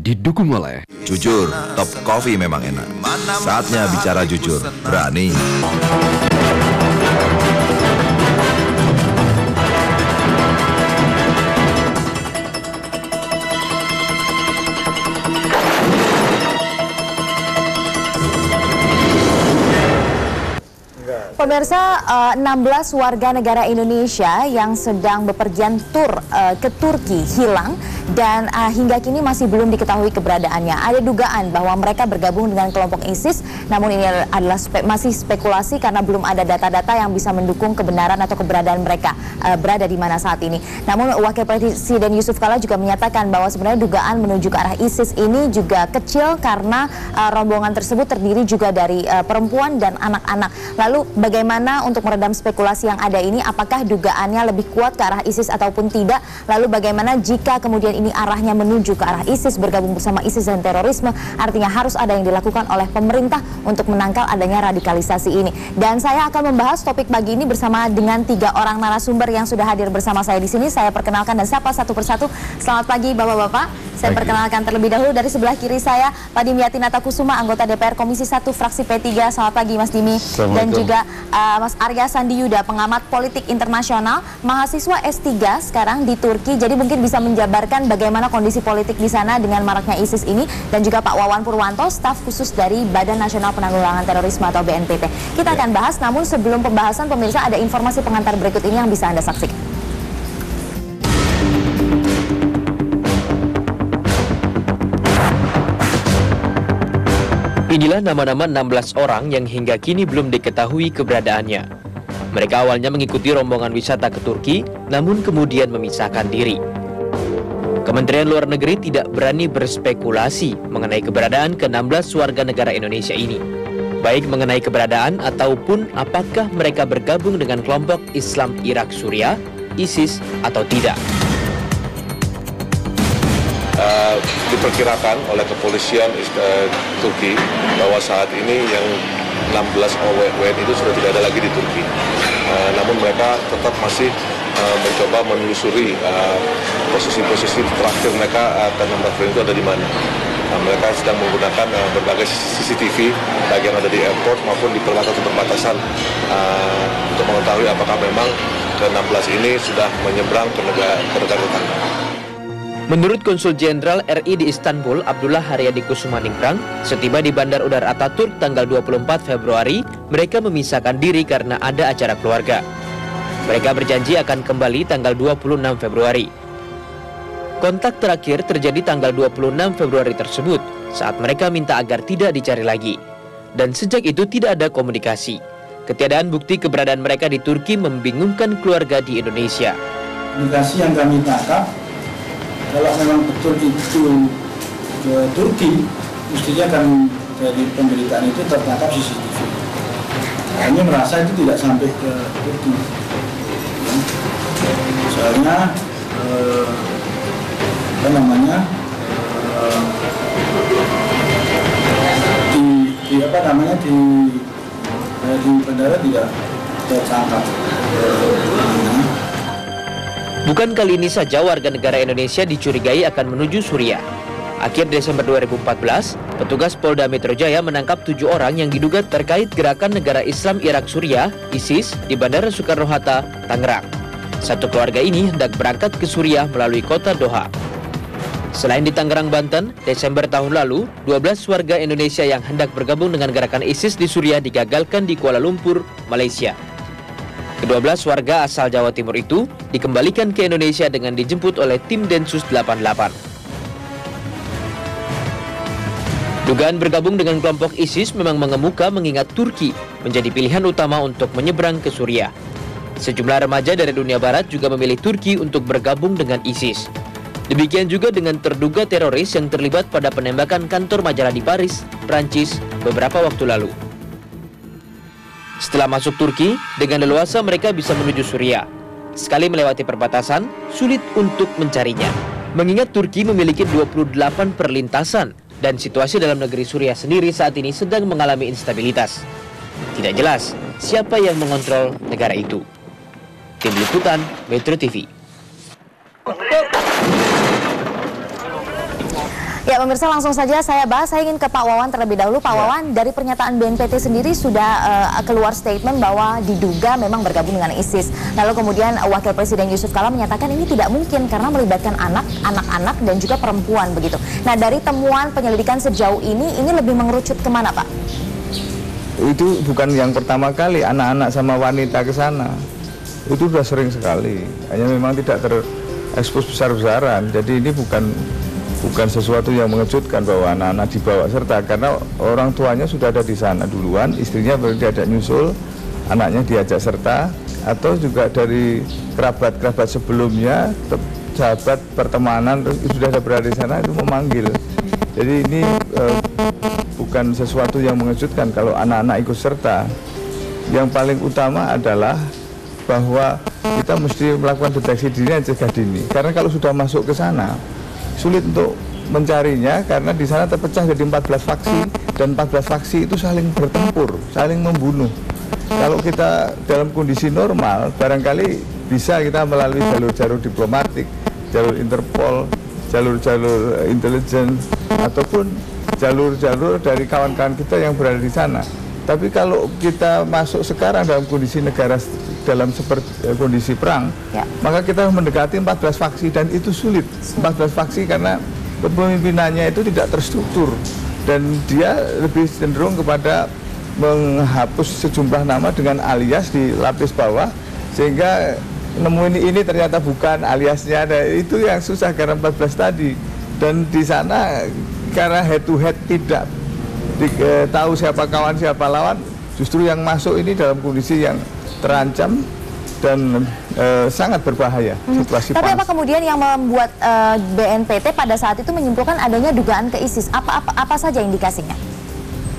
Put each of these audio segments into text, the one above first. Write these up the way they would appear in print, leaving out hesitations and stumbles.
didukung oleh Jujur, Top Coffee memang enak. Saatnya bicara jujur, berani. Pemirsa, 16 warga negara Indonesia yang sedang bepergian tur ke Turki hilang dan hingga kini masih belum diketahui keberadaannya. Ada dugaan bahwa mereka bergabung dengan kelompok ISIS, namun ini adalah masih spekulasi karena belum ada data-data yang bisa mendukung kebenaran atau keberadaan mereka berada di mana saat ini. Namun Wakil Presiden Yusuf Kala juga menyatakan bahwa sebenarnya dugaan menuju ke arah ISIS ini juga kecil karena rombongan tersebut terdiri juga dari perempuan dan anak-anak. Lalu bagaimana untuk meredam spekulasi yang ada ini, apakah dugaannya lebih kuat ke arah ISIS ataupun tidak? Lalu bagaimana jika kemudian ini arahnya menuju ke arah ISIS, bergabung bersama ISIS dan terorisme, artinya harus ada yang dilakukan oleh pemerintah untuk menangkal adanya radikalisasi ini. Dan saya akan membahas topik pagi ini bersama dengan 3 orang narasumber yang sudah hadir bersama saya di sini. Saya perkenalkan dan sapa satu persatu. Selamat pagi Bapak-Bapak. Saya perkenalkan terlebih dahulu dari sebelah kiri saya Pak Dimyati Natakusuma, anggota DPR Komisi 1 Fraksi P3. Selamat pagi Mas Dimi. Dan juga Mas Arya Sandiyuda, pengamat politik internasional, mahasiswa S3 sekarang di Turki. Jadi mungkin bisa menjabarkan bagaimana kondisi politik di sana dengan maraknya ISIS ini. Dan juga Pak Wawan Purwanto, staf khusus dari Badan Nasional Penanggulangan Terorisme atau BNPT. Kita akan bahas, namun sebelum pembahasan pemirsa ada informasi pengantar berikut ini yang bisa Anda saksikan. Inilah nama-nama 16 orang yang hingga kini belum diketahui keberadaannya. Mereka awalnya mengikuti rombongan wisata ke Turki, namun kemudian memisahkan diri. Kementerian Luar Negeri tidak berani berspekulasi mengenai keberadaan ke-16 warga negara Indonesia ini, baik mengenai keberadaan ataupun apakah mereka bergabung dengan kelompok Islam Irak Suriah, ISIS atau tidak. Diperkirakan oleh kepolisian Turki bahwa saat ini yang 16 WNI itu sudah tidak ada lagi di Turki. Namun mereka tetap masih mencoba menelusuri posisi-posisi terakhir mereka ke-16 WNI itu ada di mana. Mereka sedang menggunakan berbagai CCTV baik yang ada di airport maupun di perbatasan untuk mengetahui apakah memang ke-16 ini sudah menyeberang ke negara tetangga. Menurut Konsul Jenderal RI di Istanbul, Abdullah Haryadi Kusumaningprang, setiba di Bandar Udara Ataturk tanggal 24 Februari, mereka memisahkan diri karena ada acara keluarga. Mereka berjanji akan kembali tanggal 26 Februari. Kontak terakhir terjadi tanggal 26 Februari tersebut, saat mereka minta agar tidak dicari lagi. Dan sejak itu tidak ada komunikasi. Ketiadaan bukti keberadaan mereka di Turki membingungkan keluarga di Indonesia. Indikasi yang kami tangkap, kalau memang betul itu ke Turki, mestinya kan dari pemberitaan itu tertangkap CCTV. Kami merasa itu tidak sampai ke Turki. Soalnya di bandara tidak tertangkap. Bukan kali ini saja warga negara Indonesia dicurigai akan menuju Suriah. Akhir Desember 2014, petugas Polda Metro Jaya menangkap 7 orang yang diduga terkait gerakan negara Islam Irak Suriah, ISIS, di Bandara Soekarno-Hatta, Tangerang. Satu keluarga ini hendak berangkat ke Suriah melalui kota Doha. Selain di Tangerang, Banten, Desember tahun lalu, 12 warga Indonesia yang hendak bergabung dengan gerakan ISIS di Suriah digagalkan di Kuala Lumpur, Malaysia. Ke-12 warga asal Jawa Timur itu dikembalikan ke Indonesia dengan dijemput oleh tim Densus 88. Dugaan bergabung dengan kelompok ISIS memang mengemuka mengingat Turki menjadi pilihan utama untuk menyeberang ke Suriah. Sejumlah remaja dari dunia barat juga memilih Turki untuk bergabung dengan ISIS. Demikian juga dengan terduga teroris yang terlibat pada penembakan kantor majalah di Paris, Prancis, beberapa waktu lalu. Setelah masuk Turki, dengan leluasa mereka bisa menuju Suriah. Sekali melewati perbatasan, sulit untuk mencarinya. Mengingat Turki memiliki 28 perlintasan, dan situasi dalam negeri Suriah sendiri saat ini sedang mengalami instabilitas. Tidak jelas siapa yang mengontrol negara itu. Tim Liputan, Metro TV. Ya, Ya pemirsa, langsung saja saya bahas. Saya ingin ke Pak Wawan terlebih dahulu. Pak Wawan, dari pernyataan BNPT sendiri sudah keluar statement bahwa diduga memang bergabung dengan ISIS. Lalu kemudian Wakil Presiden Yusuf Kala menyatakan ini tidak mungkin karena melibatkan anak-anak dan juga perempuan begitu. Nah, dari temuan penyelidikan sejauh ini lebih mengerucut kemana, Pak? Itu bukan yang pertama kali anak-anak sama wanita ke sana. Itu sudah sering sekali. Hanya memang tidak terekspos besar-besaran. Jadi ini bukan sesuatu yang mengejutkan bahwa anak-anak dibawa serta, karena orang tuanya sudah ada di sana duluan, istrinya berarti ada nyusul, anaknya diajak serta, atau juga dari kerabat-kerabat sebelumnya, sahabat pertemanan sudah ada berada di sana itu memanggil. Jadi ini bukan sesuatu yang mengejutkan kalau anak-anak ikut serta. Yang paling utama adalah bahwa kita mesti melakukan deteksi dini dan cegah dini. Karena kalau sudah masuk ke sana, sulit untuk mencarinya karena di sana terpecah jadi 14 faksi, dan 14 faksi itu saling bertempur, saling membunuh. Kalau kita dalam kondisi normal, barangkali bisa kita melalui jalur-jalur diplomatik, jalur Interpol, jalur-jalur intelijen, ataupun jalur-jalur dari kawan-kawan kita yang berada di sana. Tapi kalau kita masuk sekarang dalam kondisi negara dalam kondisi perang, maka kita mendekati 14 faksi, dan itu sulit. 14 faksi karena kepemimpinannya itu tidak terstruktur, dan dia lebih cenderung kepada menghapus sejumlah nama dengan alias di lapis bawah, sehingga nemu ini ternyata bukan aliasnya, ada itu yang susah karena 14 tadi. Dan di sana karena head to head tidak tahu siapa kawan siapa lawan, justru yang masuk ini dalam kondisi yang terancam dan sangat berbahaya situasi. Tapi apa kemudian yang membuat BNPT pada saat itu menyimpulkan adanya dugaan ke ISIS? Apa saja indikasinya?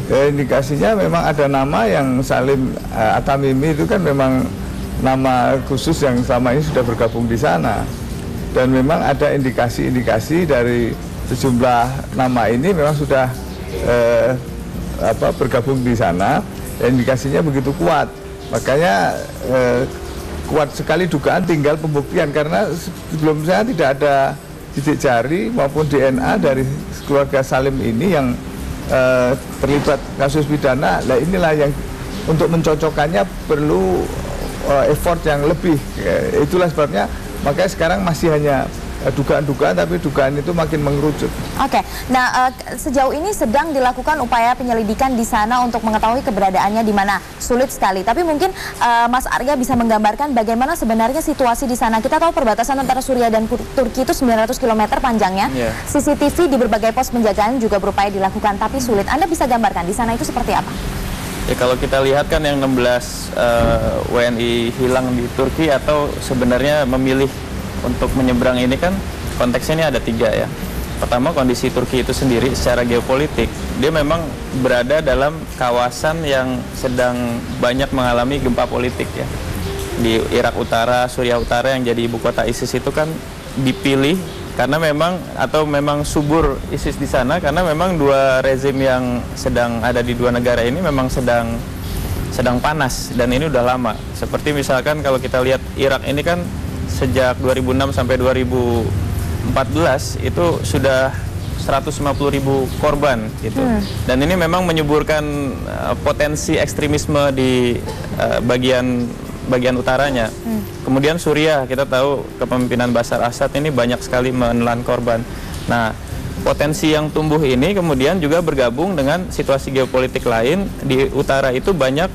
Indikasinya memang ada nama yang Salim At-Tamimi, itu kan memang nama khusus yang selama ini sudah bergabung di sana, dan memang ada indikasi-indikasi dari sejumlah nama ini memang sudah bergabung di sana, dan indikasinya begitu kuat. Makanya kuat sekali dugaan, tinggal pembuktian, karena sebelum saya tidak ada titik jari maupun DNA dari keluarga Salim ini yang terlibat kasus pidana. Nah, inilah yang untuk mencocokkannya perlu effort yang lebih. Itulah sebabnya makanya sekarang masih hanya dugaan-dugaan, tapi dugaan itu makin mengerucut. Oke, nah sejauh ini sedang dilakukan upaya penyelidikan di sana untuk mengetahui keberadaannya di mana. Sulit sekali, tapi mungkin Mas Arya bisa menggambarkan bagaimana sebenarnya situasi di sana. Kita tahu perbatasan antara Suriah dan Turki itu 900 km panjangnya. CCTV di berbagai pos penjagaan juga berupaya dilakukan, tapi sulit. Anda bisa gambarkan di sana itu seperti apa? Ya, kalau kita lihat kan yang 16 WNI hilang di Turki atau sebenarnya memilih untuk menyeberang ini kan konteksnya ini ada 3 ya. Pertama, kondisi Turki itu sendiri secara geopolitik, dia memang berada dalam kawasan yang sedang banyak mengalami gempa politik ya. Di Irak Utara, Suriah Utara yang jadi ibu kota ISIS itu kan dipilih karena memang subur ISIS di sana, karena memang dua rezim yang sedang ada di dua negara ini memang sedang panas, dan ini udah lama. Seperti misalkan kalau kita lihat Irak ini kan sejak 2006 sampai 2014 itu sudah 150.000 korban gitu. Dan ini memang menyuburkan potensi ekstremisme di bagian utaranya. Kemudian Suriah, kita tahu kepemimpinan Bashar Assad ini banyak sekali menelan korban. Nah, potensi yang tumbuh ini kemudian juga bergabung dengan situasi geopolitik lain. Di utara itu banyak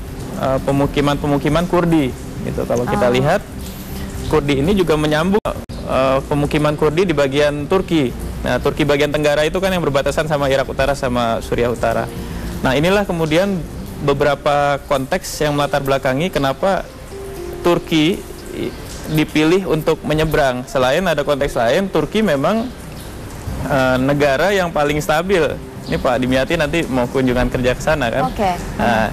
pemukiman Kurdi gitu. Kalau kita lihat, Kurdi ini juga menyambung pemukiman Kurdi di bagian Turki. Nah, Turki bagian tenggara itu kan yang berbatasan sama Irak Utara sama Suriah Utara. Nah, inilah kemudian beberapa konteks yang melatar belakangi kenapa Turki dipilih untuk menyeberang. Selain ada konteks lain, Turki memang negara yang paling stabil. Ini Pak Dimyati nanti mau kunjungan kerja ke sana kan? Nah,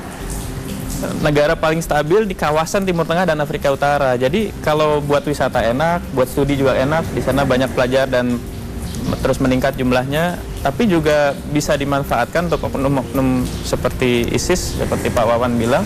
negara paling stabil di kawasan Timur Tengah dan Afrika Utara. Jadi kalau buat wisata enak, buat studi juga enak. Di sana banyak pelajar dan terus meningkat jumlahnya. Tapi juga bisa dimanfaatkan untuk oknum-oknum seperti ISIS, seperti Pak Wawan bilang,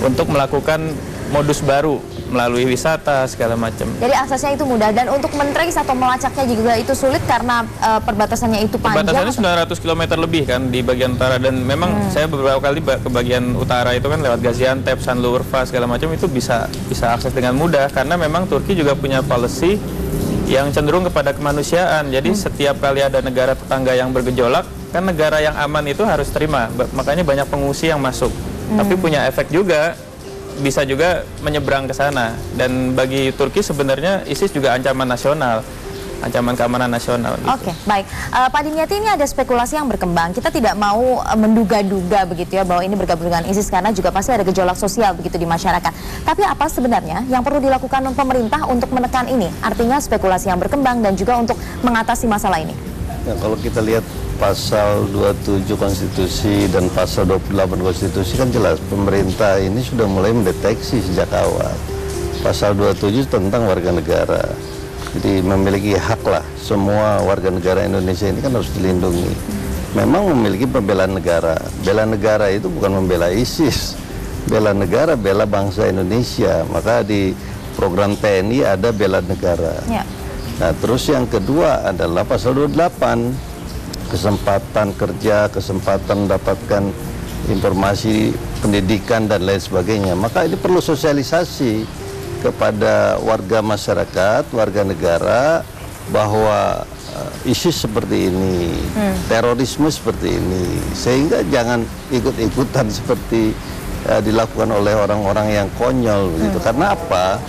untuk melakukan modus baru melalui wisata segala macam. Jadi aksesnya itu mudah, dan untuk men-trace atau melacaknya juga itu sulit karena perbatasannya itu panjang. Perbatasannya 900 km lebih kan di bagian utara, dan memang saya beberapa kali ke bagian utara itu kan lewat Gaziantep, Sanliurfa segala macam, itu bisa akses dengan mudah karena memang Turki juga punya policy yang cenderung kepada kemanusiaan. Jadi setiap kali ada negara tetangga yang bergejolak, kan negara yang aman itu harus terima. Makanya banyak pengungsi yang masuk. Tapi punya efek juga, bisa juga menyeberang ke sana. Dan bagi Turki sebenarnya ISIS juga ancaman nasional, ancaman keamanan nasional. Gitu. Oke, baik. Pak Dimyati, ini ada spekulasi yang berkembang. Kita tidak mau menduga-duga begitu ya bahwa ini bergabung dengan ISIS karena juga pasti ada gejolak sosial begitu di masyarakat. Tapi apa sebenarnya yang perlu dilakukan pemerintah untuk menekan ini? Artinya spekulasi yang berkembang dan juga untuk mengatasi masalah ini. Ya, kalau kita lihat pasal 27 konstitusi dan pasal 28 konstitusi kan jelas pemerintah ini sudah mulai mendeteksi sejak awal. Pasal 27 tentang warga negara. Jadi memiliki hak lah, semua warga negara Indonesia ini kan harus dilindungi. Memang memiliki pembelaan negara. Bela negara itu bukan membela ISIS. Bela negara, bela bangsa Indonesia. Maka di program TNI ada bela negara. Ya. Nah, terus yang kedua adalah pasal 28. Kesempatan kerja, kesempatan mendapatkan informasi pendidikan dan lain sebagainya. Maka ini perlu sosialisasi kepada warga masyarakat, warga negara bahwa ISIS seperti ini, terorisme seperti ini, sehingga jangan ikut-ikutan seperti dilakukan oleh orang-orang yang konyol begitu. Karena apa?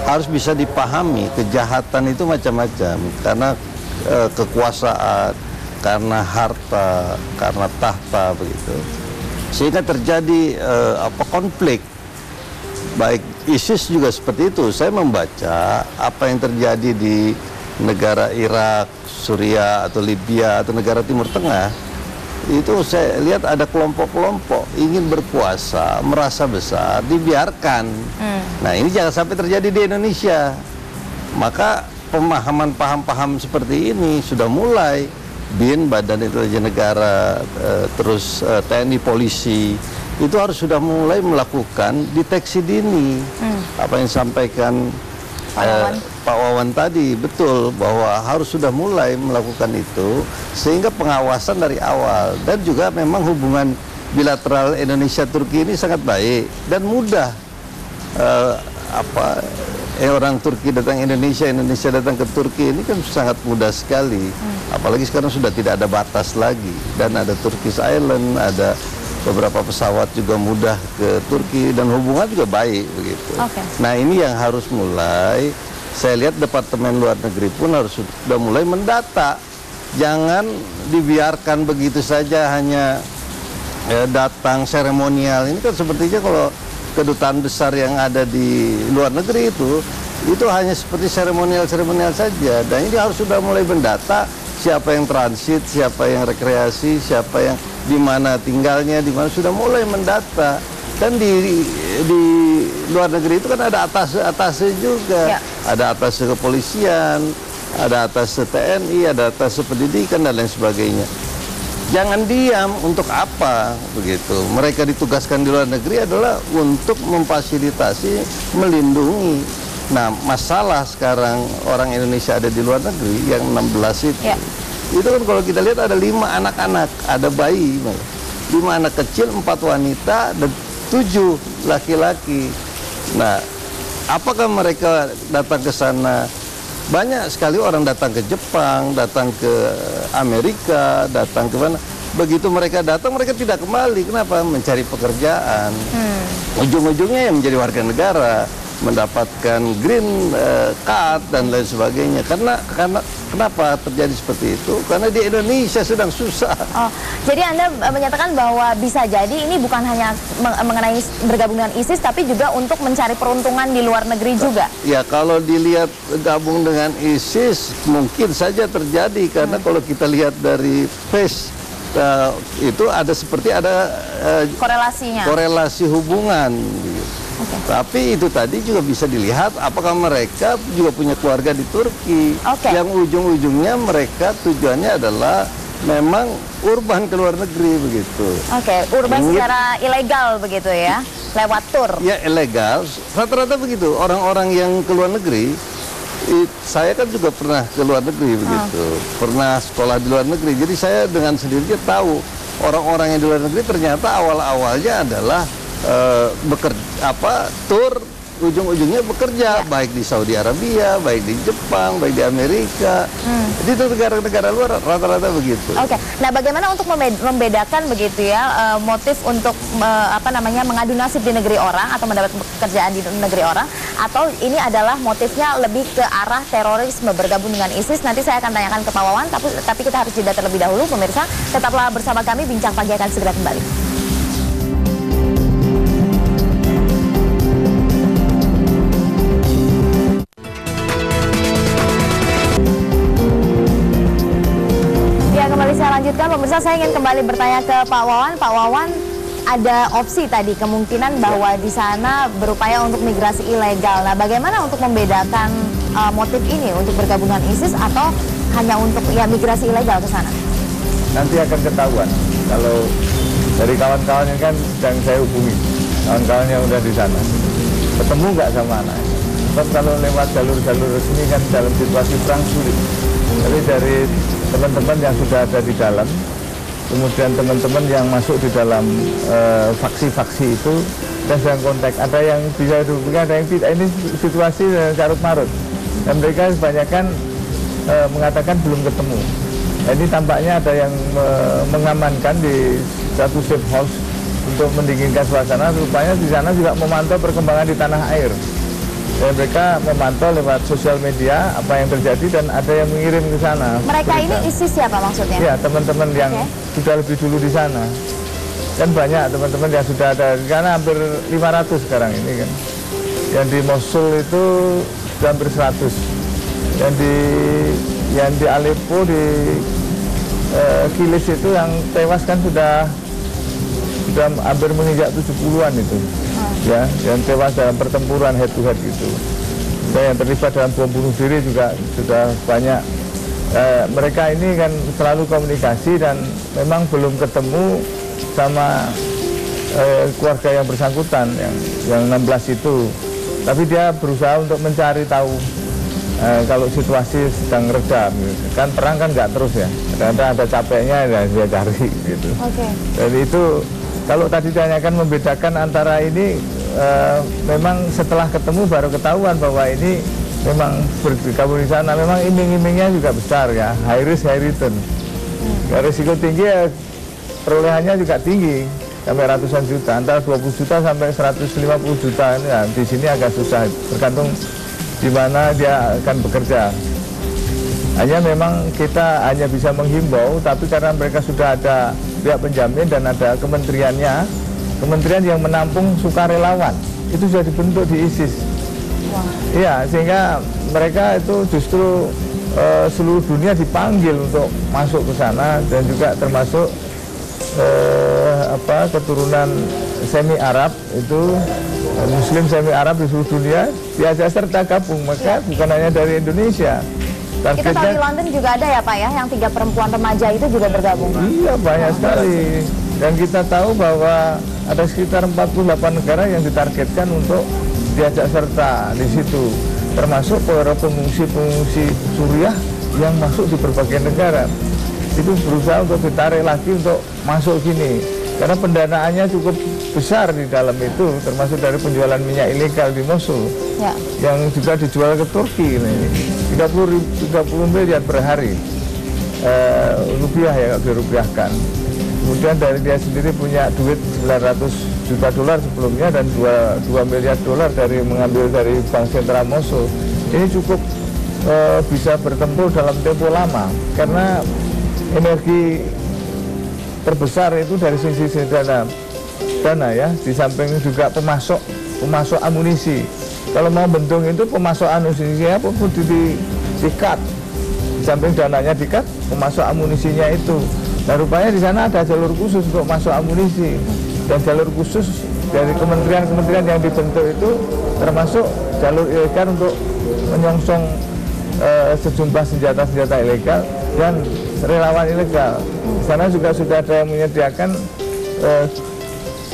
Harus bisa dipahami kejahatan itu macam-macam, karena kekuasaan, karena harta, karena tahta begitu, sehingga terjadi konflik. Baik ISIS juga seperti itu. Saya membaca apa yang terjadi di negara Irak, Suriah atau Libya atau negara Timur Tengah, itu saya lihat ada kelompok-kelompok ingin berkuasa, merasa besar, dibiarkan. Nah, ini jangan sampai terjadi di Indonesia. Maka pemahaman paham-paham seperti ini sudah mulai. BIN, Badan Intelijen Negara, terus TNI, polisi, itu harus sudah mulai melakukan deteksi dini. Apa yang disampaikan Pak Wawan tadi, betul, bahwa harus sudah mulai melakukan itu, sehingga pengawasan dari awal. Dan juga memang hubungan bilateral Indonesia-Turki ini sangat baik dan mudah. Orang Turki datang Indonesia, Indonesia datang ke Turki, ini kan sangat mudah sekali. Apalagi sekarang sudah tidak ada batas lagi, dan ada Turkish Island, ada beberapa pesawat juga mudah ke Turki, dan hubungan juga baik begitu. Nah, ini yang harus mulai. Saya lihat Departemen Luar Negeri pun harus sudah mulai mendata. Jangan dibiarkan begitu saja hanya datang seremonial. Ini kan sepertinya kalau kedutaan besar yang ada di luar negeri itu hanya seperti seremonial saja. Dan ini harus sudah mulai mendata siapa yang transit, siapa yang rekreasi, siapa yang di mana tinggalnya, di mana, sudah mulai mendata. Dan di luar negeri itu kan ada atase juga, ada atase kepolisian, ada atase TNI, ada atase pendidikan dan lain sebagainya. Jangan diam, untuk apa begitu? Mereka ditugaskan di luar negeri adalah untuk memfasilitasi, melindungi. Nah, masalah sekarang orang Indonesia ada di luar negeri yang 16 itu kan kalau kita lihat ada 5 anak-anak, ada bayi, 5 anak kecil, 4 wanita dan 7 laki-laki. Nah, apakah mereka datang ke sana? Banyak sekali orang datang ke Jepang, datang ke Amerika, datang ke mana. Begitu mereka datang, mereka tidak kembali. Kenapa? Mencari pekerjaan. Ujung-ujungnya yang menjadi warga negara, mendapatkan green card dan lain sebagainya. Karena kenapa terjadi seperti itu? Karena di Indonesia sedang susah. Jadi Anda menyatakan bahwa bisa jadi ini bukan hanya mengenai bergabung dengan ISIS, tapi juga untuk mencari peruntungan di luar negeri juga. Ya, kalau dilihat gabung dengan ISIS mungkin saja terjadi, karena kalau kita lihat dari face itu ada seperti ada korelasinya, korelasi hubungan. Tapi itu tadi juga bisa dilihat apakah mereka juga punya keluarga di Turki, yang ujung-ujungnya mereka tujuannya adalah memang urban ke luar negeri begitu. Urban secara ilegal begitu ya. lewat tur. Ya ilegal, rata-rata begitu. Orang-orang yang ke luar negeri, saya kan juga pernah ke luar negeri begitu, pernah sekolah di luar negeri. Jadi saya dengan sendirinya tahu orang-orang yang di luar negeri ternyata awal-awalnya adalah bekerja, tur, ujung-ujungnya bekerja, baik di Saudi Arabia, baik di Jepang, baik di Amerika. Jadi itu negara-negara luar rata-rata begitu. Oke. Nah, bagaimana untuk membedakan begitu ya motif untuk mengadu nasib di negeri orang atau mendapat pekerjaan di negeri orang, atau ini adalah motifnya lebih ke arah terorisme bergabung dengan ISIS? Nanti saya akan tanyakan ke Pak Wawan, tapi kita harus jeda terlebih dahulu. Pemirsa, tetaplah bersama kami, Bincang Pagi akan segera kembali. Saya lanjutkan, pemirsa, saya ingin kembali bertanya ke Pak Wawan. Pak Wawan, ada opsi tadi kemungkinan bahwa di sana berupaya untuk migrasi ilegal. Nah, bagaimana untuk membedakan motif ini untuk bergabungan ISIS atau hanya untuk migrasi ilegal ke sana? Nanti akan ketahuan. Kalau dari kawan-kawan ini kan sedang saya hubungi, kawan-kawan yang udah di sana, ketemu nggak sama anaknya? Sebab kalau lewat jalur-jalur resmi kan dalam situasi perang sulit. Tapi dari teman-teman yang sudah ada di dalam, kemudian teman-teman yang masuk di dalam faksi-faksi itu, dan sedang kontak. Ada yang bisa dihubungi, ada yang tidak. Ini situasi carut marut. Dan mereka kebanyakan mengatakan belum ketemu. Nah, ini tampaknya ada yang mengamankan di satu safe house untuk mendinginkan suasana. Rupanya di sana juga memantau perkembangan di tanah air. Dan mereka memantau lewat sosial media apa yang terjadi dan ada yang mengirim ke sana. Mereka berita. Ini ISIS siapa maksudnya? Ya, teman-teman yang sudah lebih dulu di sana. Kan banyak teman-teman yang sudah ada di sana, hampir 500 sekarang ini kan. Yang di Mosul itu sudah hampir 100. Yang di Aleppo, di Kilis itu yang tewas kan sudah hampir menginjak 70-an itu. Ya, yang tewas dalam pertempuran head to head gitu. Dan yang terlibat dalam bom bunuh diri juga sudah banyak. Mereka ini kan selalu komunikasi dan memang belum ketemu sama keluarga yang bersangkutan yang 16 itu. Tapi dia berusaha untuk mencari tahu kalau situasi sedang reda. Kan perang kan nggak terus ya. Kadang-kadang ada capeknya ya dia cari gitu. Jadi itu. Kalau tadi ditanyakan membedakan antara ini, memang setelah ketemu baru ketahuan bahwa ini memang bergabung di sana. Memang iming-imingnya juga besar ya, high risk high return. Ya, risiko tinggi ya, perolehannya juga tinggi, sampai ratusan juta, antara 20 juta sampai 150 juta. Ya, di sini agak susah, tergantung di mana dia akan bekerja. Hanya memang kita hanya bisa menghimbau, tapi karena mereka sudah ada pihak penjamin dan ada kementeriannya, kementerian yang menampung sukarelawan, itu sudah dibentuk di ISIS. Iya, sehingga mereka itu justru seluruh dunia dipanggil untuk masuk ke sana, dan juga termasuk keturunan semi Arab itu, Muslim semi Arab di seluruh dunia diajak serta gabung, maka bukan hanya dari Indonesia. Kita tahu di London juga ada ya Pak ya, yang 3 perempuan remaja itu juga bergabung. Iya, banyak sekali. Dan kita tahu bahwa ada sekitar 48 negara yang ditargetkan untuk diajak serta di situ, termasuk para pengungsi-pengungsi Suriah yang masuk di berbagai negara. Itu berusaha untuk ditarik lagi untuk masuk sini, karena pendanaannya cukup besar di dalam itu, termasuk dari penjualan minyak ilegal di Mosul yang juga dijual ke Turki. 30 miliar per hari rupiah ya, kalau dirupiahkan. Kemudian dari dia sendiri punya duit 900 juta dolar sebelumnya, dan 2 miliar dolar dari mengambil dari Bank Sentral Mosul. Ini cukup bisa bertempur dalam tempo lama, karena energi terbesar itu dari sisi dana ya, di samping juga pemasok amunisi. Kalau mau bendung itu pemasok amunisinya pun di-cut, di samping dananya di-cut, pemasok amunisinya itu. Nah, rupanya di sana ada jalur khusus untuk masuk amunisi, dan jalur khusus dari kementerian-kementerian yang dibentuk itu termasuk jalur ilegal untuk menyongsong sejumlah senjata-senjata ilegal dan relawan ilegal. Di sana juga sudah ada yang menyediakan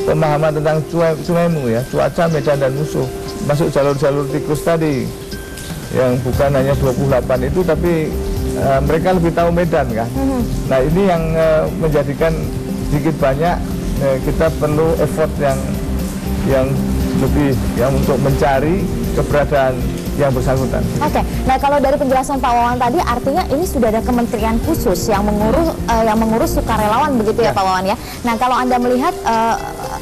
pemahaman tentang cunemu ya, cuaca, medan dan musuh. Masuk jalur-jalur tikus tadi yang bukan hanya 28 itu, tapi mereka lebih tahu medan kan. Nah ini yang menjadikan sedikit banyak kita perlu effort yang lebih yang untuk mencari keberadaan yang bersangkutan. Oke, nah kalau dari penjelasan Pak Wawan tadi, artinya ini sudah ada kementerian khusus yang mengurus sukarelawan begitu ya Pak Wawan ya. Nah kalau Anda melihat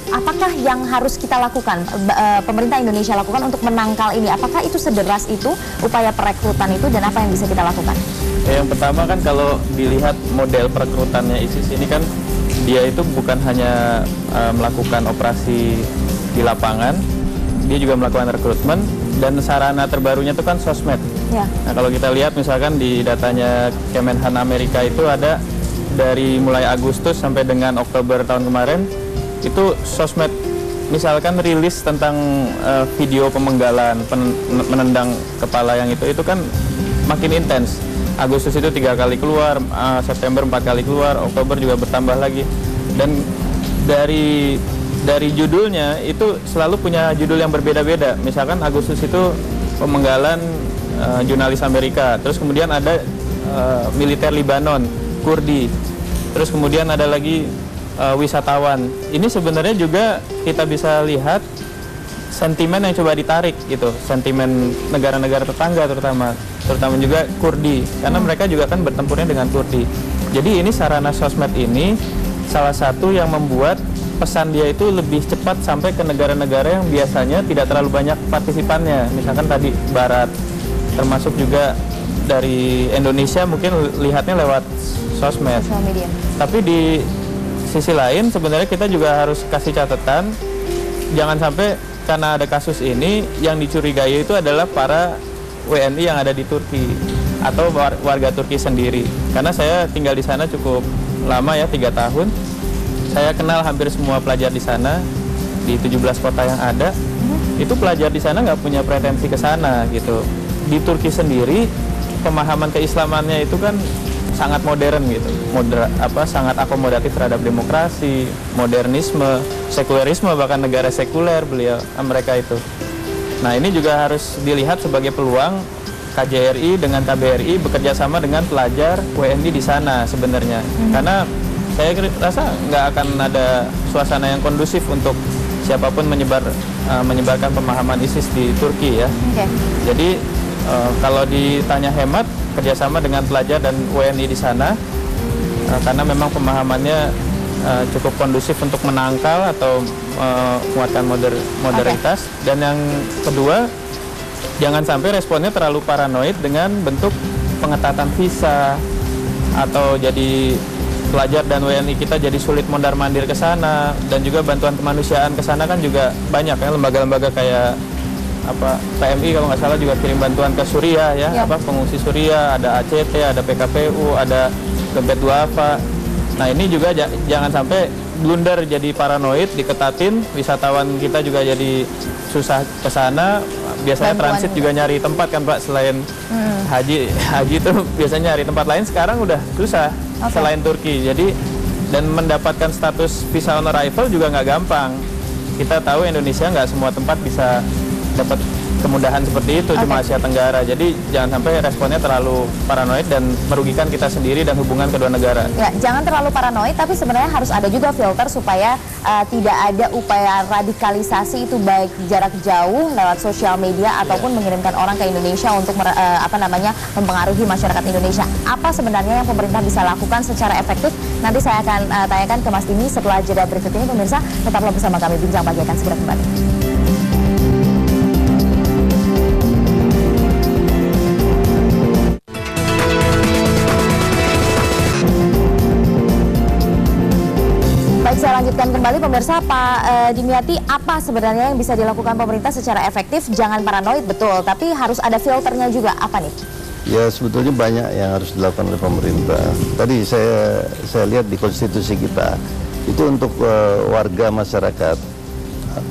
apakah yang harus kita lakukan, pemerintah Indonesia lakukan untuk menangkal ini? Apakah itu sederas itu upaya perekrutan itu, dan apa yang bisa kita lakukan? Yang pertama kan kalau dilihat model perekrutannya ISIS ini kan dia itu bukan hanya melakukan operasi di lapangan, dia juga melakukan rekrutmen, dan sarana terbarunya itu kan sosmed. Ya. Nah kalau kita lihat misalkan di datanya Kemenhan Amerika itu ada dari mulai Agustus sampai dengan Oktober tahun kemarin itu sosmed misalkan rilis tentang video pemenggalan, menendang kepala yang itu kan makin intens. Agustus itu 3 kali keluar, September 4 kali keluar, Oktober juga bertambah lagi. Dan dari judulnya itu selalu punya judul yang berbeda-beda. Misalkan Agustus itu pemenggalan jurnalis Amerika, terus kemudian ada militer Libanon, Kurdi, terus kemudian ada lagi wisatawan. Ini sebenarnya juga kita bisa lihat sentimen yang coba ditarik gitu, sentimen negara-negara tetangga terutama juga Kurdi, karena mereka juga kan bertempurnya dengan Kurdi. Jadi ini sarana sosmed ini salah satu yang membuat pesan dia itu lebih cepat sampai ke negara-negara yang biasanya tidak terlalu banyak partisipannya. Misalkan tadi Barat, termasuk juga dari Indonesia mungkin lihatnya lewat sosmed. Tapi di sisi lain sebenarnya kita juga harus kasih catatan, jangan sampai karena ada kasus ini yang dicurigai itu adalah para WNI yang ada di Turki atau warga Turki sendiri. Karena saya tinggal di sana cukup lama ya, 3 tahun. Saya kenal hampir semua pelajar di sana, di 17 kota yang ada. Itu pelajar di sana nggak punya pretensi ke sana gitu. Di Turki sendiri pemahaman keislamannya itu kan sangat modern gitu, sangat akomodatif terhadap demokrasi, modernisme, sekulerisme, bahkan negara sekuler mereka itu. Nah ini juga harus dilihat sebagai peluang KJRI dengan KBRI bekerja sama dengan pelajar WNI di sana sebenarnya, karena saya rasa nggak akan ada suasana yang kondusif untuk siapapun menyebarkan pemahaman ISIS di Turki ya. Jadi kalau ditanya hemat, kerjasama dengan pelajar dan WNI di sana, karena memang pemahamannya cukup kondusif untuk menangkal atau menguatkan modernitas. Dan yang kedua, jangan sampai responnya terlalu paranoid dengan bentuk pengetatan visa atau jadi pelajar dan WNI kita jadi sulit mondar-mandir ke sana, dan juga bantuan kemanusiaan ke sana kan juga banyak ya, lembaga-lembaga kayak PMI kalau nggak salah juga kirim bantuan ke Suriah ya. Pengungsi Suriah, ada ACT, ada PKPU, ada Gebet Duafa. Nah ini juga jangan sampai blunder jadi paranoid, diketatin, wisatawan kita juga jadi susah ke sana. Biasanya transit juga nyari tempat kan Pak, selain haji itu biasanya nyari tempat lain, sekarang udah susah selain Turki. Jadi dan mendapatkan status visa on arrival juga nggak gampang. Kita tahu Indonesia nggak semua tempat bisa dapat kemudahan seperti itu, cuma Asia Tenggara. Jadi jangan sampai responnya terlalu paranoid dan merugikan kita sendiri dan hubungan kedua negara. Ya, jangan terlalu paranoid, tapi sebenarnya harus ada juga filter supaya tidak ada upaya radikalisasi itu baik jarak jauh lewat sosial media ataupun mengirimkan orang ke Indonesia untuk mempengaruhi masyarakat Indonesia. Apa sebenarnya yang pemerintah bisa lakukan secara efektif? Nanti saya akan tanyakan ke Mas Dini setelah jeda berikut ini. Pemirsa, tetaplah bersama kami, Bincang Pagi akan segera kembali. Saya lanjutkan kembali pemirsa. Pak Dimyati, apa sebenarnya yang bisa dilakukan pemerintah secara efektif? Jangan paranoid, betul, tapi harus ada filternya juga. Apa nih? Ya sebetulnya banyak yang harus dilakukan oleh pemerintah. Tadi saya lihat di konstitusi kita itu untuk warga masyarakat,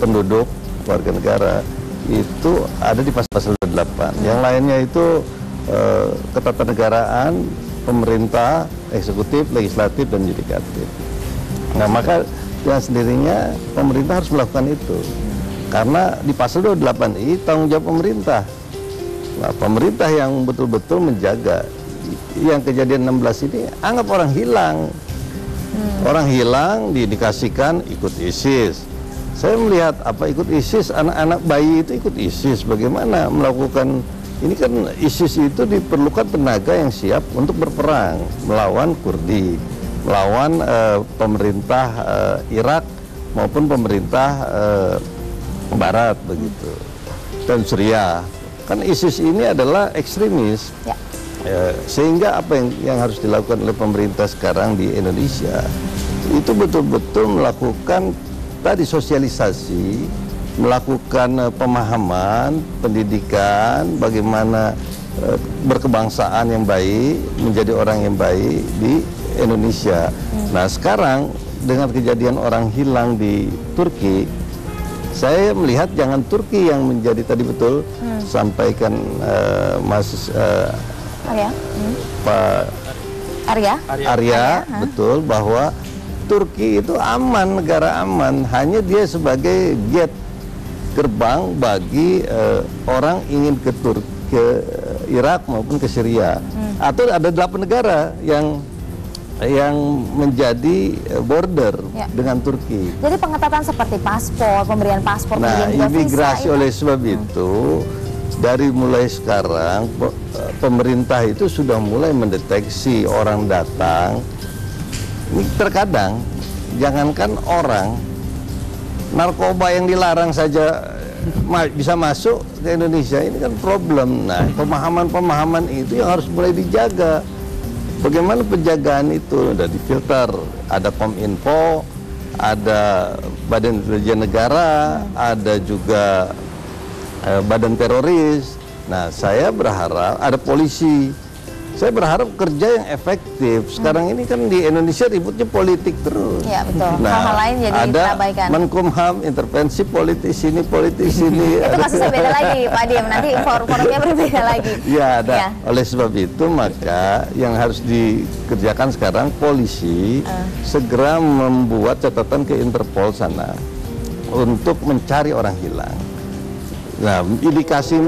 penduduk, warga negara itu ada di pasal 28. Yang lainnya itu ketatanegaraan, pemerintah, eksekutif, legislatif, dan yudikatif. Nah maka dengan sendirinya pemerintah harus melakukan itu. Karena di pasal 28I tanggung jawab pemerintah. Nah, pemerintah yang betul-betul menjaga. Yang kejadian 16 ini anggap orang hilang. Orang hilang diindikasikan ikut ISIS. Saya melihat apa ikut ISIS, anak-anak bayi itu ikut ISIS. Bagaimana melakukan ini kan ISIS itu diperlukan tenaga yang siap untuk berperang melawan Kurdi, melawan pemerintah Irak maupun pemerintah Barat begitu, dan Suriah. Kan ISIS ini adalah ekstremis. Ya. Sehingga apa yang harus dilakukan oleh pemerintah sekarang di Indonesia itu betul-betul melakukan tadi sosialisasi, melakukan pemahaman, pendidikan, bagaimana berkebangsaan yang baik, menjadi orang yang baik di Indonesia. Nah sekarang dengan kejadian orang hilang di Turki, saya melihat jangan Turki yang menjadi tadi betul sampaikan Mas Pak Arya, betul bahwa Turki itu aman, negara aman, hanya dia sebagai gate gerbang bagi orang ingin ke Irak maupun ke Syria. Atau ada 8 negara yang menjadi border dengan Turki. Jadi pengetatan seperti paspor, pemberian paspor, nah imigrasi oleh sebab itu dari mulai sekarang pemerintah itu sudah mulai mendeteksi orang datang. Ini terkadang jangankan orang, narkoba yang dilarang saja bisa masuk ke Indonesia, ini kan problem. Nah pemahaman-pemahaman itu yang harus mulai dijaga. Bagaimana penjagaan itu sudah difilter, ada Kominfo, ada Badan Intelijen Negara, ada juga badan teroris. Nah saya berharap ada polisi. Saya berharap kerja yang efektif. Sekarang ini kan di Indonesia ributnya politik terus. Ya betul. Nah, hal-hal lain jadi terabaikan. Ada Menkumham, intervensi politik sini, politik sini. Itu kasusnya beda lagi, Pak Diem. Nanti forumnya berbeda lagi. Ya, ada. Ya. Oleh sebab itu maka yang harus dikerjakan sekarang polisi segera membuat catatan ke Interpol sana untuk mencari orang hilang. Nah, indikasi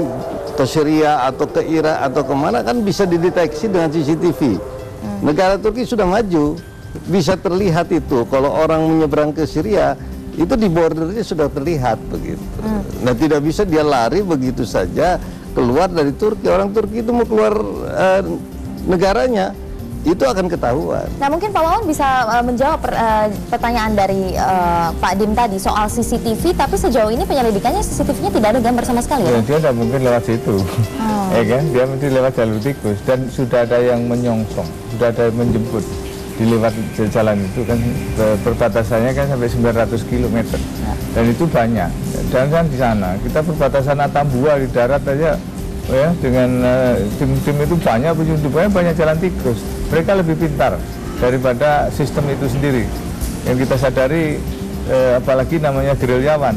ke Syria atau ke Irak atau kemana kan bisa dideteksi dengan CCTV. Negara Turki sudah maju, bisa terlihat itu. Kalau orang menyeberang ke Syria, itu di bordernya sudah terlihat begitu. Nah tidak bisa dia lari begitu saja keluar dari Turki. Orang Turki itu mau keluar negaranya, itu akan ketahuan. Nah mungkin Pak Wawan bisa menjawab pertanyaan dari Pak Dim tadi soal CCTV, tapi sejauh ini penyelidikannya CCTV-nya tidak ada gambar sama sekali ya? Dia tidak mungkin lewat situ, ya kan? Dia mesti lewat jalur tikus, dan sudah ada yang menyongsong, sudah ada yang menjemput di lewat jalan itu kan, perbatasannya kan sampai 900 km, dan itu banyak. Dan kan di sana kita perbatasan Atambua di darat aja, ya dengan tim-tim itu banyak penyelundupannya, banyak jalan tikus. Mereka lebih pintar daripada sistem itu sendiri. Yang kita sadari, apalagi namanya gerilyawan.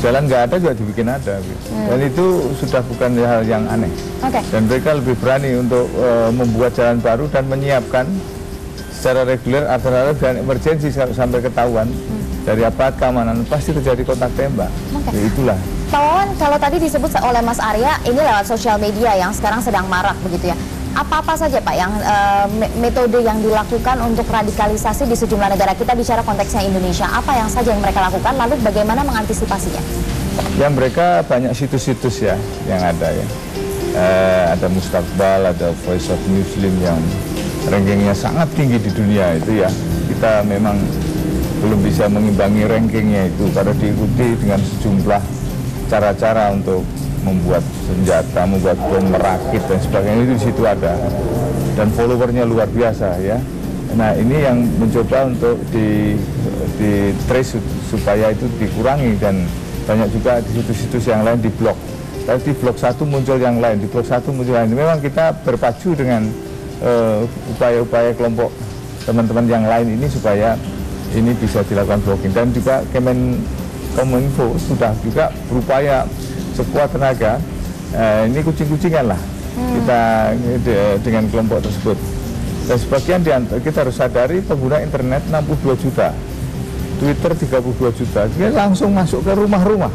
Jalan nggak ada juga dibikin ada. Dan itu sudah bukan hal yang aneh. Dan mereka lebih berani untuk membuat jalan baru dan menyiapkan secara reguler alternatif dan emergensi sampai ketahuan. Dari aparat keamanan pasti terjadi kontak tembak. Ya, itulah. Pak Wawan, kalau tadi disebut oleh Mas Arya, ini lewat sosial media yang sekarang sedang marak begitu ya. Apa-apa saja Pak yang metode yang dilakukan untuk radikalisasi di sejumlah negara? Kita bicara konteksnya Indonesia, apa yang saja yang mereka lakukan, lalu bagaimana mengantisipasinya? Ya mereka banyak situs-situs ya yang ada ya. Ada Mustaqbal, ada Voice of Muslim yang rankingnya sangat tinggi di dunia itu ya. Kita memang belum bisa mengimbangi rankingnya itu karena diikuti dengan sejumlah cara-cara untuk membuat senjata, membuat bom, merakit dan sebagainya, itu di situ ada, dan followernya luar biasa ya. Nah ini yang mencoba untuk di trace supaya itu dikurangi, dan banyak juga di situs-situs yang lain di blok. Tapi di blok satu muncul yang lain, di blok satu muncul yang lain. Memang kita berpacu dengan upaya-upaya kelompok teman-teman yang lain ini supaya ini bisa dilakukan blocking, dan juga Kominfo sudah juga berupaya sekuat tenaga. Ini kucing-kucingan lah kita dengan kelompok tersebut. Dan sebagian kita harus sadari pengguna internet 62 juta Twitter 32 juta, dia langsung masuk ke rumah-rumah.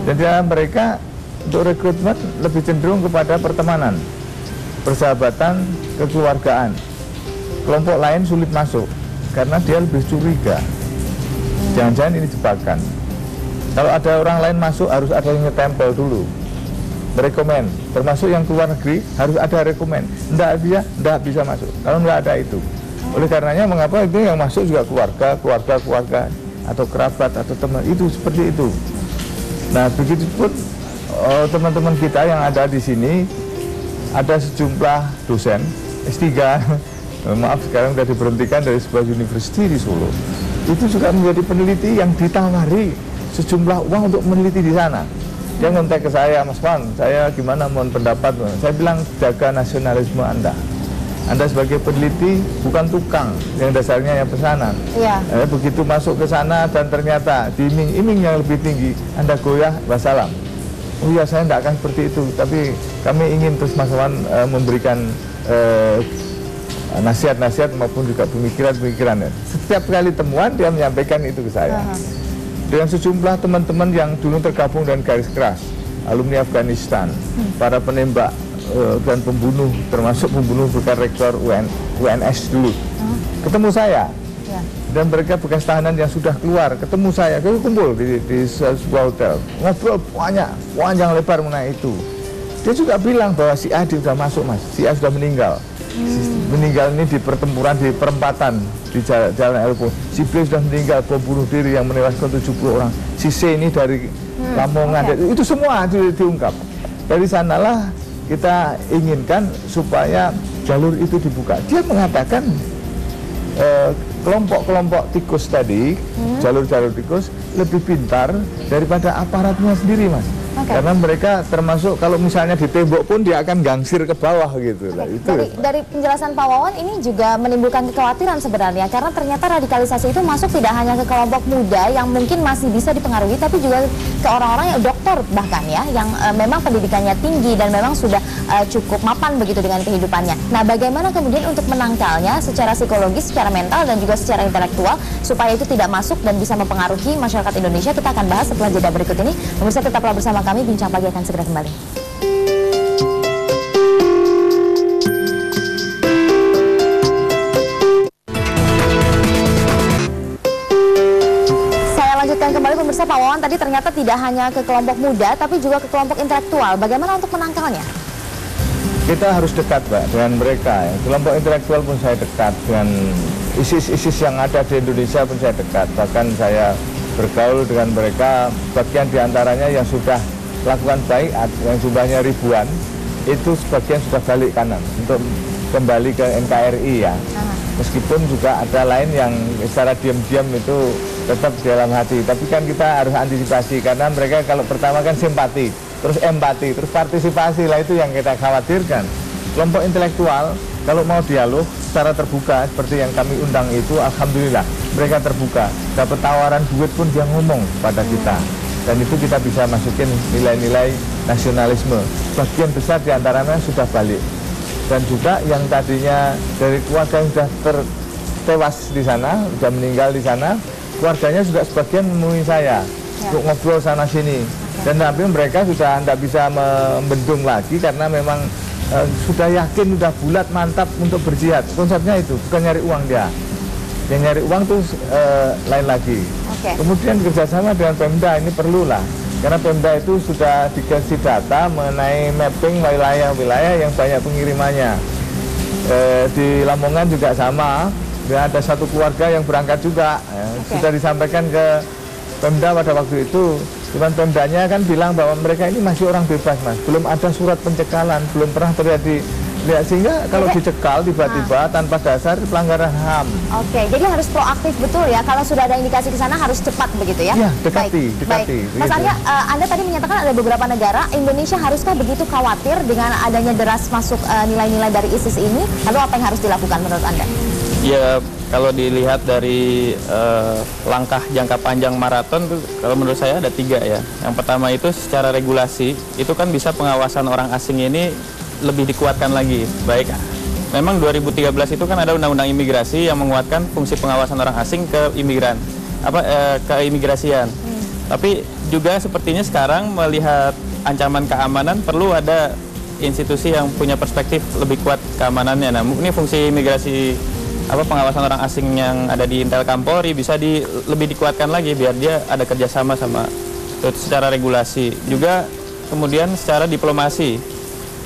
Jadi mereka untuk rekrutmen lebih cenderung kepada pertemanan, persahabatan, kekeluargaan. Kelompok lain sulit masuk karena dia lebih curiga. Jangan-jangan ini jebakan. Kalau ada orang lain masuk harus ada yang ngetempel dulu, merekomen. Termasuk yang keluar negeri harus ada rekomen. Dia tidak bisa masuk kalau nggak ada itu. Oleh karenanya mengapa itu yang masuk juga keluarga atau kerabat atau teman, itu seperti itu. Nah begitu pun teman-teman kita yang ada di sini, ada sejumlah dosen S3, maaf sekarang sudah diberhentikan dari sebuah universitas di Solo. Itu juga menjadi peneliti yang ditawari sejumlah uang untuk meneliti di sana. Dia ngontek ke saya, Mas Wan, saya gimana mohon pendapat. Saya bilang jaga nasionalisme Anda. Anda sebagai peneliti bukan tukang yang dasarnya yang pesanan. Iya. Begitu masuk ke sana dan ternyata diiming-iming yang lebih tinggi, Anda goyah, wassalam. Oh iya, saya tidak akan seperti itu, tapi kami ingin terus Mas Wan memberikan nasihat-nasihat maupun juga pemikiran-pemikiran. Setiap kali temuan dia menyampaikan itu ke saya. Dengan sejumlah teman-teman yang dulu tergabung dengan garis keras, alumni Afghanistan, para penembak dan pembunuh, termasuk pembunuh bekas rektor UNS dulu, ketemu saya. Dan mereka bekas tahanan yang sudah keluar, ketemu saya, kita kumpul di sebuah hotel, ngobrol panjang lebar mengenai itu. Dia juga bilang bahwa si A sudah masuk, Mas, si A sudah meninggal. Meninggal ini di pertempuran di perempatan di Jalan Elpo. Si B sudah meninggal bom bunuh diri yang menewaskan 70 orang. Si C ini dari Lamongan. Itu semua diungkap. Dari sanalah kita inginkan supaya jalur itu dibuka. Dia mengatakan kelompok-kelompok tikus tadi, jalur-jalur tikus lebih pintar daripada aparatnya sendiri, Mas. Karena mereka termasuk kalau misalnya di tembok pun dia akan gangsir ke bawah gitu lah. Itu dari penjelasan Pak Wawan ini juga menimbulkan kekhawatiran sebenarnya, karena ternyata radikalisasi itu masuk tidak hanya ke kelompok muda yang mungkin masih bisa dipengaruhi, tapi juga ke orang-orang yang dokter bahkan ya, yang memang pendidikannya tinggi dan memang sudah cukup mapan begitu dengan kehidupannya. Nah, bagaimana kemudian untuk menangkalnya secara psikologis, secara mental dan juga secara intelektual supaya itu tidak masuk dan bisa mempengaruhi masyarakat Indonesia? Kita akan bahas setelah jeda berikut ini. Pemirsa, tetaplah bersama kami, Bincang Pagi akan segera kembali. Saya lanjutkan kembali, pemirsa. Pak Wawan tadi ternyata tidak hanya ke kelompok muda, tapi juga ke kelompok intelektual. Bagaimana untuk menangkalnya? Kita harus dekat, Mbak, dengan mereka. Kelompok intelektual pun saya dekat, dengan ISIS yang ada di Indonesia pun saya dekat. Bahkan saya bergaul dengan mereka, bagian diantaranya yang sudah lakukan baik, yang jumlahnya ribuan, itu sebagian sudah balik kanan untuk kembali ke NKRI ya. Meskipun juga ada lain yang secara diam-diam itu tetap di dalam hati. Tapi kan kita harus antisipasi, karena mereka kalau pertama kan simpati, terus empati, terus partisipasi lah, itu yang kita khawatirkan. Kelompok intelektual kalau mau dialog secara terbuka seperti yang kami undang itu, alhamdulillah mereka terbuka. Dapat tawaran duit pun dia ngomong pada kita. Dan itu kita bisa masukin nilai-nilai nasionalisme. Bagian besar diantaranya sudah balik. Dan juga yang tadinya dari keluarga yang sudah tewas di sana, sudah meninggal di sana, keluarganya sudah sebagian menemui saya untuk ngobrol sana sini. Dan tapi mereka sudah tidak bisa membendung lagi karena memang sudah yakin, sudah bulat, mantap untuk berjihad. Konsepnya itu, bukan nyari uang dia. Yang nyari uang itu lain lagi. Kemudian kerjasama dengan Pemda ini perlulah, karena Pemda itu sudah dikasih data mengenai mapping wilayah-wilayah yang banyak pengirimannya. Di Lamongan juga sama, ada satu keluarga yang berangkat juga, sudah disampaikan ke Pemda pada waktu itu. Cuman Pemdanya kan bilang bahwa mereka ini masih orang bebas, Mas, belum ada surat pencekalan, belum pernah terjadi. Ya, sehingga kalau dicekal tiba-tiba tanpa dasar pelanggaran HAM. Jadi harus proaktif betul ya. Kalau sudah ada indikasi ke sana harus cepat begitu ya. Iya, dekati. Mas Arya, Anda tadi menyatakan ada beberapa negara. Indonesia haruskah begitu khawatir dengan adanya deras masuk nilai-nilai dari ISIS ini? Lalu apa yang harus dilakukan menurut Anda? Ya, kalau dilihat dari langkah jangka panjang maraton tuh, kalau menurut saya ada 3 ya. Yang pertama itu secara regulasi, itu kan bisa pengawasan orang asing ini lebih dikuatkan lagi. Baik, memang 2013 itu kan ada undang-undang imigrasi yang menguatkan fungsi pengawasan orang asing ke imigran. keimigrasian. Tapi juga sepertinya sekarang melihat ancaman keamanan perlu ada institusi yang punya perspektif lebih kuat keamanannya. Nah, ini fungsi imigrasi pengawasan orang asing yang ada di Intelkam Polri bisa lebih dikuatkan lagi biar dia ada kerjasama sama secara regulasi. Juga kemudian secara diplomasi.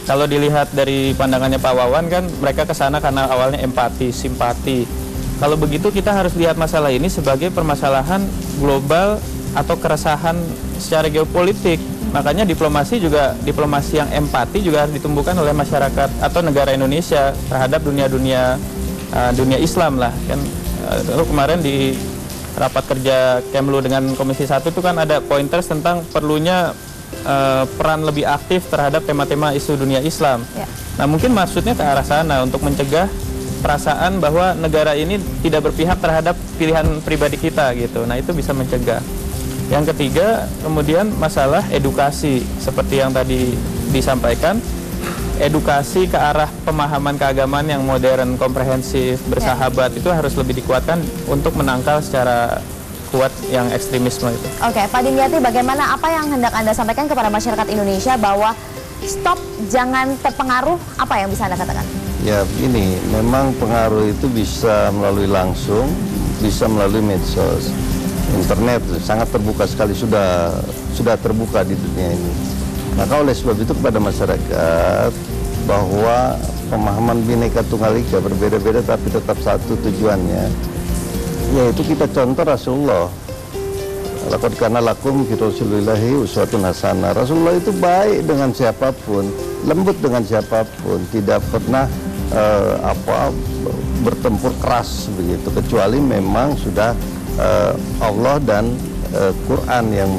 Kalau dilihat dari pandangannya Pak Wawan kan mereka ke sana karena awalnya empati, simpati. Kalau begitu kita harus lihat masalah ini sebagai permasalahan global atau keresahan secara geopolitik. Makanya diplomasi yang empati juga harus ditumbuhkan oleh masyarakat atau negara Indonesia terhadap dunia Islam lah kan. Lalu kemarin di rapat kerja Kemlu dengan Komisi 1 itu kan ada pointers tentang perlunya peran lebih aktif terhadap tema-tema isu dunia Islam. Nah, mungkin maksudnya ke arah sana untuk mencegah perasaan bahwa negara ini tidak berpihak terhadap pilihan pribadi kita gitu. Nah, itu bisa mencegah. Yang ketiga, kemudian masalah edukasi seperti yang tadi disampaikan, edukasi ke arah pemahaman keagamaan yang modern, komprehensif, bersahabat itu harus lebih dikuatkan untuk menangkal secara kuat yang ekstremisme itu. Oke, Pak Dimyati, bagaimana apa yang hendak Anda sampaikan kepada masyarakat Indonesia bahwa stop, jangan terpengaruh, apa yang bisa Anda katakan? Ya, begini, memang pengaruh itu bisa melalui langsung, bisa melalui medsos. Internet sangat terbuka sekali, sudah terbuka di dunia ini. Maka oleh sebab itu kepada masyarakat bahwa pemahaman Bhinneka Tunggal Ika berbeda-beda tapi tetap satu tujuannya, yaitu kita contoh Rasulullah. Laqad kana lakum fi Rasulillahi uswatun hasanah. Rasulullah itu baik dengan siapapun, lembut dengan siapapun, tidak pernah bertempur keras begitu, kecuali memang sudah Allah dan Quran yang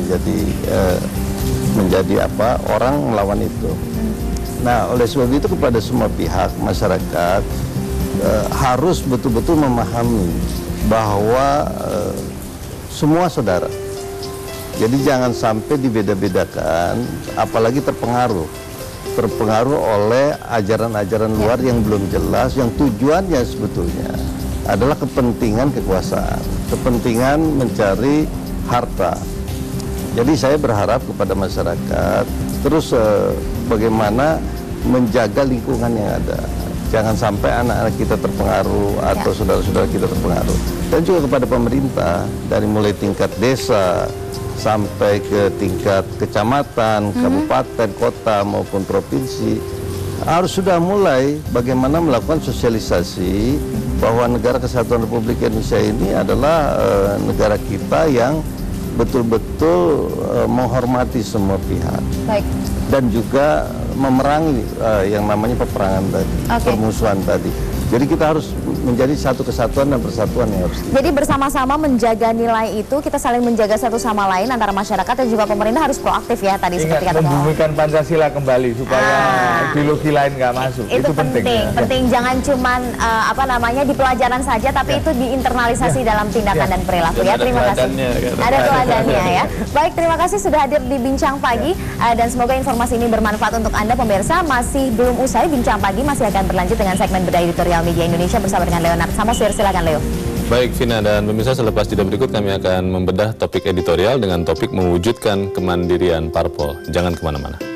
menjadi orang melawan itu. Nah, oleh sebab itu kepada semua pihak masyarakat harus betul-betul memahami bahwa semua saudara. Jadi jangan sampai dibeda-bedakan, apalagi terpengaruh oleh ajaran-ajaran luar yang belum jelas, yang tujuannya sebetulnya adalah kepentingan kekuasaan, kepentingan mencari harta. Jadi saya berharap kepada masyarakat terus bagaimana menjaga lingkungan yang ada. Jangan sampai anak-anak kita terpengaruh atau saudara-saudara kita terpengaruh. Dan juga kepada pemerintah dari mulai tingkat desa sampai ke tingkat kecamatan, kabupaten, kota maupun provinsi harus sudah mulai bagaimana melakukan sosialisasi bahwa negara Kesatuan Republik Indonesia ini adalah negara kita yang betul-betul menghormati semua pihak. Baik. Dan juga memerangi yang namanya peperangan tadi, permusuhan tadi. Jadi kita harus menjadi satu kesatuan dan persatuan yang harus Jadi bersama-sama menjaga nilai itu, kita saling menjaga satu sama lain antara masyarakat dan juga pemerintah harus proaktif ya tadi. Ingat, seperti kata membumikan Pancasila kembali supaya ideologi lain nggak masuk. Itu penting, penting. Jangan cuman di pelajaran saja, tapi itu diinternalisasi dalam tindakan dan perilaku ya. Terima kasih. Ada teladannya ya. Baik, terima kasih sudah hadir di Bincang Pagi dan semoga informasi ini bermanfaat untuk Anda pemirsa. Masih belum usai Bincang Pagi, masih akan berlanjut dengan segmen bedah editorial Media Indonesia bersama dengan Leonard Samosir. Silakan Leo. Baik Vina dan pemirsa, selepas jeda berikut kami akan membedah topik editorial dengan topik mewujudkan kemandirian parpol. Jangan kemana-mana.